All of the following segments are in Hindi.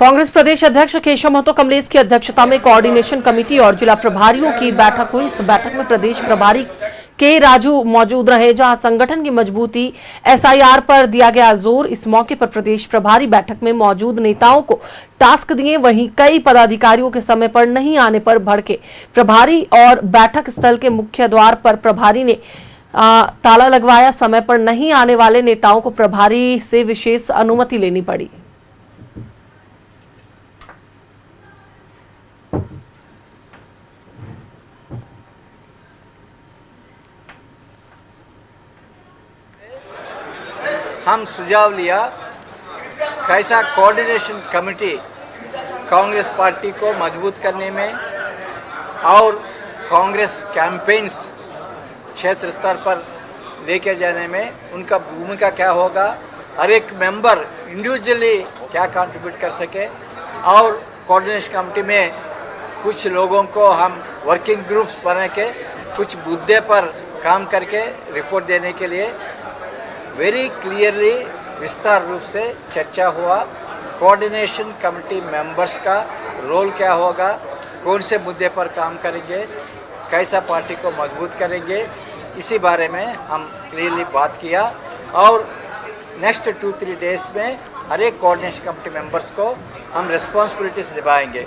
कांग्रेस प्रदेश अध्यक्ष केशव महतो कमलेश की अध्यक्षता में कोऑर्डिनेशन कमेटी और जिला प्रभारियों की बैठक हुई। इस बैठक में प्रदेश प्रभारी के राजू मौजूद रहे, जहां संगठन की मजबूती एसआईआर पर दिया गया जोर। इस मौके पर प्रदेश प्रभारी बैठक में मौजूद नेताओं को टास्क दिए, वहीं कई पदाधिकारियों के समय पर नहीं आने पर भड़के प्रभारी और बैठक स्थल के मुख्य द्वार पर प्रभारी ने ताला लगवाया। समय पर नहीं आने वाले नेताओं को प्रभारी से विशेष अनुमति लेनी पड़ी। हम सुझाव लिया कैसा कोऑर्डिनेशन कमेटी कांग्रेस पार्टी को मजबूत करने में और कांग्रेस कैंपेन्स क्षेत्र स्तर पर लेके जाने में उनका भूमिका क्या होगा, हर एक मेंबर इंडिविजुअली क्या कंट्रीब्यूट कर सके। और कोऑर्डिनेशन कमेटी में कुछ लोगों को हम वर्किंग ग्रुप्स बना के कुछ मुद्दे पर काम करके रिपोर्ट देने के लिए वेरी क्लियरली विस्तार रूप से चर्चा हुआ। कोऑर्डिनेशन कमेटी मेंबर्स का रोल क्या होगा, कौन से मुद्दे पर काम करेंगे, कैसा पार्टी को मजबूत करेंगे, इसी बारे में हम क्लियरली बात किया। और नेक्स्ट 2-3 डेज में हर एक कोऑर्डिनेशन कमेटी मेंबर्स को हम रिस्पॉन्सिबिलिटीज निभाएंगे।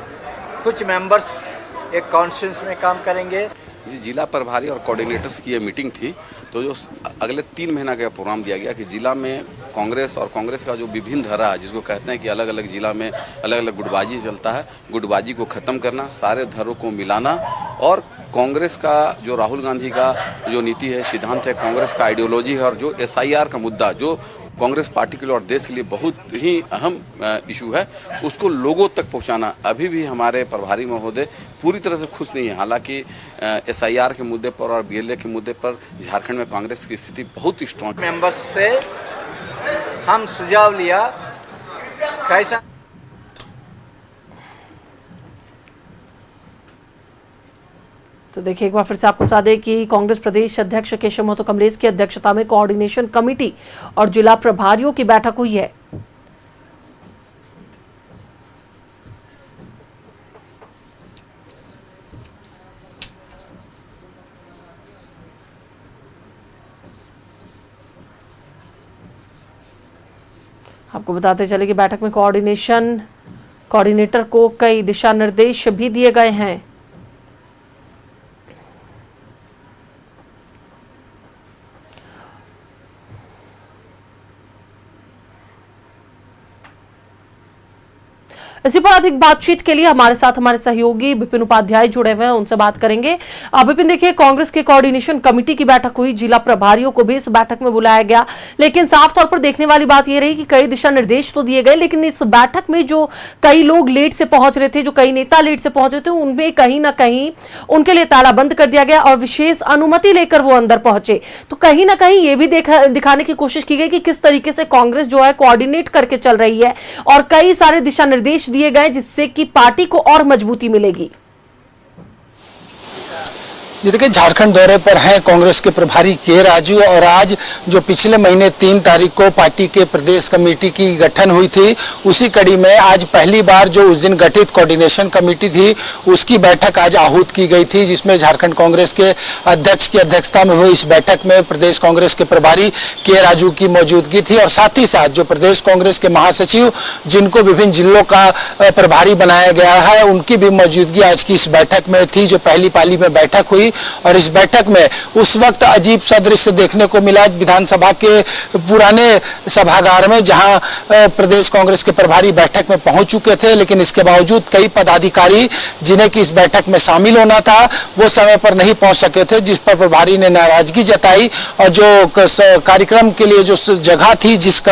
कुछ मेंबर्स एक कॉन्फ्रेंस में काम करेंगे। जिला प्रभारी और कोऑर्डिनेटर्स की ये मीटिंग थी, तो जो अगले 3 महीना का प्रोग्राम दिया गया कि जिला में कांग्रेस और कांग्रेस का जो विभिन्न धारा है, जिसको कहते हैं कि अलग अलग जिला में अलग अलग गुटबाजी चलता है, गुटबाजी को ख़त्म करना, सारे धरों को मिलाना। और कांग्रेस का जो राहुल गांधी का जो नीति है, सिद्धांत है, कांग्रेस का आइडियोलॉजी है, और जो एसआईआर का मुद्दा जो कांग्रेस पार्टी के लिए और देश के लिए बहुत ही अहम इशू है, उसको लोगों तक पहुंचाना। अभी भी हमारे प्रभारी महोदय पूरी तरह से खुश नहीं है। हालांकि एसआईआर के मुद्दे पर और बीएलए के मुद्दे पर झारखंड में कांग्रेस की स्थिति बहुत स्ट्रॉन्ग। मेंबर्स से हम सुझाव लिया कैसा तो देखिए, एक बार फिर से आपको बता दें कि कांग्रेस प्रदेश अध्यक्ष केशव महतो कमलेश की अध्यक्षता में कोऑर्डिनेशन कमेटी और जिला प्रभारियों की बैठक हुई है। आपको बताते चले कि बैठक में कोऑर्डिनेटर को कई दिशा निर्देश भी दिए गए हैं। इसी पर अधिक बातचीत के लिए हमारे साथ हमारे सहयोगी विपिन उपाध्याय जुड़े हुए हैं, उनसे बात करेंगे। विपिन, देखिए, कांग्रेस के कोऑर्डिनेशन कमेटी की बैठक हुई, जिला प्रभारियों को भी इस बैठक में बुलाया गया, लेकिन साफ तौर पर देखने वाली बात यह रही कि कई दिशा निर्देश तो दिए गए, लेकिन इस बैठक में जो कई लोग लेट से पहुंच रहे थे, जो कई नेता लेट से पहुंच रहे थे, उनमें कहीं ना कहीं उनके लिए ताला बंद कर दिया गया और विशेष अनुमति लेकर वो अंदर पहुंचे। तो कहीं ना कहीं ये भी दिखाने की कोशिश की गई कि किस तरीके से कांग्रेस जो है कोऑर्डिनेट करके चल रही है, और कई सारे दिशा निर्देश दिए गए जिससे कि पार्टी को और मजबूती मिलेगी। ये देखिए, झारखंड दौरे पर हैं कांग्रेस के प्रभारी के राजू, और आज जो पिछले महीने 3 तारीख को पार्टी के प्रदेश कमेटी की गठन हुई थी, उसी कड़ी में आज पहली बार जो उस दिन गठित कोऑर्डिनेशन कमेटी थी उसकी बैठक आज आहूत की गई थी, जिसमें झारखंड कांग्रेस के अध्यक्ष की अध्यक्षता में हुई इस बैठक में प्रदेश कांग्रेस के प्रभारी के राजू की मौजूदगी थी, और साथ ही साथ जो प्रदेश कांग्रेस के महासचिव जिनको विभिन्न जिलों का प्रभारी बनाया गया है, उनकी भी मौजूदगी आज की इस बैठक में थी, जो पहली पाली में बैठक हुई। और इस बैठक में उस वक्त अजीब सा दृश्य देखने को मिला विधानसभा के पुराने सभागार में, जहां प्रदेश कांग्रेस के प्रभारी बैठक में पहुंच चुके थे, लेकिन इसके बावजूद कई पदाधिकारी जिन्हें कि इस बैठक में शामिल होना था वो समय पर नहीं पहुंच सके थे, जिस पर प्रभारी ने नाराजगी जताई। और जो कार्यक्रम के लिए जो जगह थी, जिस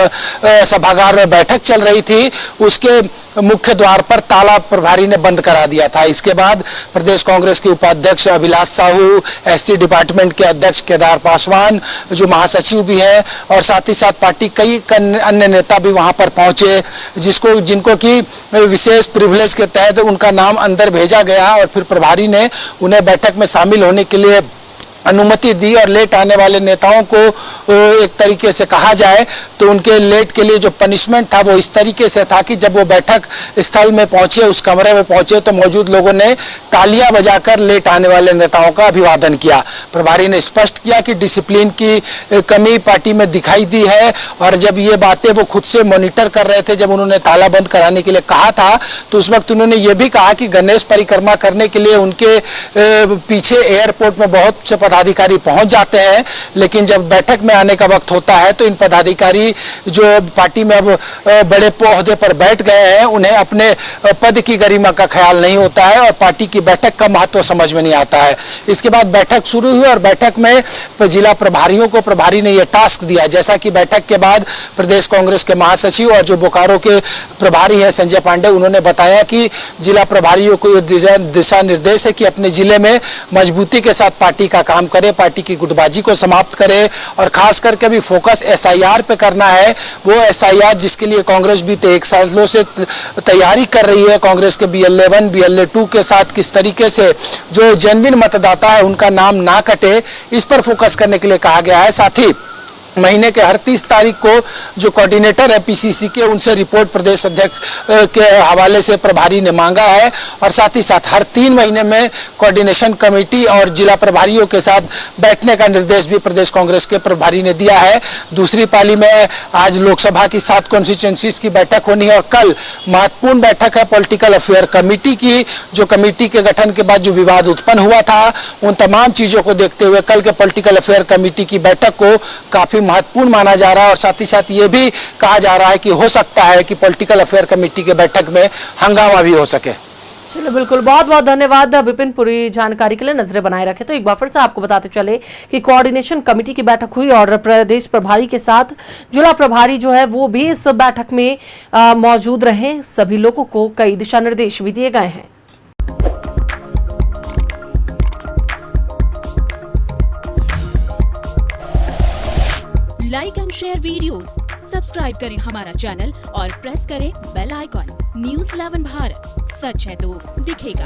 सभागार में बैठक चल रही थी, उसके मुख्य द्वार पर ताला प्रभारी ने बंद करा दिया था। इसके बाद प्रदेश कांग्रेस के उपाध्यक्ष अभिलाष साहू, एससी डिपार्टमेंट के अध्यक्ष केदार पासवान, जो महासचिव भी हैं, और साथ ही साथ पार्टी कई अन्य नेता भी वहां पर पहुंचे, जिनको कि विशेष प्रिविलेज के तहत उनका नाम अंदर भेजा गया, और फिर प्रभारी ने उन्हें बैठक में शामिल होने के लिए अनुमति दी और लेट आने वाले नेताओं को एक तरीके से कहा जाए तो उनके लेट के लिए जो पनिशमेंट था वो इस तरीके से था कि जब वो बैठक स्थल में पहुंचे, उस कमरे में पहुंचे, तो मौजूद लोगों ने तालियां बजाकर लेट आने वाले नेताओं का अभिवादन किया। प्रभारी ने स्पष्ट किया कि डिसिप्लिन की कमी पार्टी में दिखाई दी है और जब ये बातें वो खुद से मॉनिटर कर रहे थे, जब उन्होंने ताला बंद कराने के लिए कहा था, तो उस वक्त उन्होंने ये भी कहा कि गणेश परिक्रमा करने के लिए उनके पीछे एयरपोर्ट में बहुत से पदाधिकारी पहुंच जाते हैं, लेकिन जब बैठक में आने का वक्त होता है तो इन पदाधिकारी जो पार्टी में अब बड़े ओहदे पर बैठ गए हैं, उन्हें अपने पद की गरिमा का ख्याल नहीं होता है और पार्टी की बैठक का महत्व समझ में नहीं आता है। इसके बाद बैठक शुरू हुई और बैठक में जिला प्रभारियों को प्रभारी ने यह टास्क दिया, जैसा कि बैठक के बाद प्रदेश कांग्रेस के महासचिव और जो बोकारो के प्रभारी हैं संजय पांडे, उन्होंने बताया कि जिला प्रभारियों को दिशा निर्देश है कि अपने जिले में मजबूती के साथ पार्टी का काम करे, पार्टी की गुटबाजी को समाप्त करे और खास करके भी फोकस एसआईआर पे करना है। वो एसआईआर जिसके लिए कांग्रेस बीते 1 सालों से तैयारी कर रही है, कांग्रेस के BLA1 BLA2 के साथ किस तरीके से जो जेन्युइन मतदाता है उनका नाम ना कटे, इस पर फोकस करने के लिए कहा गया है। साथ ही महीने के हर 30 तारीख को जो कोऑर्डिनेटर है PCC के, उनसे रिपोर्ट प्रदेश अध्यक्ष के हवाले से प्रभारी ने मांगा है और साथ ही साथ हर 3 महीने में कोऑर्डिनेशन कमेटी और जिला प्रभारियों के साथ बैठने का निर्देश भी प्रदेश कांग्रेस के प्रभारी ने दिया है। दूसरी पाली में आज लोकसभा की 7 कॉन्स्टिट्यूंसीज की बैठक होनी है और कल महत्वपूर्ण बैठक है पॉलिटिकल अफेयर कमेटी की, जो कमेटी के गठन के बाद जो विवाद उत्पन्न हुआ था, उन तमाम चीजों को देखते हुए कल के पॉलिटिकल अफेयर कमेटी की बैठक को काफी महत्वपूर्ण माना जा रहा है और साथ ही साथ ये भी कहा जा रहा है कि हो सकता है कि पॉलिटिकल अफेयर कमेटी के बैठक में हंगामा भी हो सके। चलो बिल्कुल, बहुत बहुत धन्यवाद विपिन, पूरी जानकारी के लिए। नजरें बनाए रखे। तो एक बार फिर से आपको बताते चले कि कोऑर्डिनेशन कमेटी की बैठक हुई और प्रदेश प्रभारी के साथ जिला प्रभारी जो है वो भी इस बैठक में मौजूद रहे। सभी लोगों को कई दिशा निर्देश भी दिए गए हैं। Like and share videos, subscribe करें हमारा चैनल और प्रेस करें बेल आइकॉन। News 11 भारत, सच है तो दिखेगा।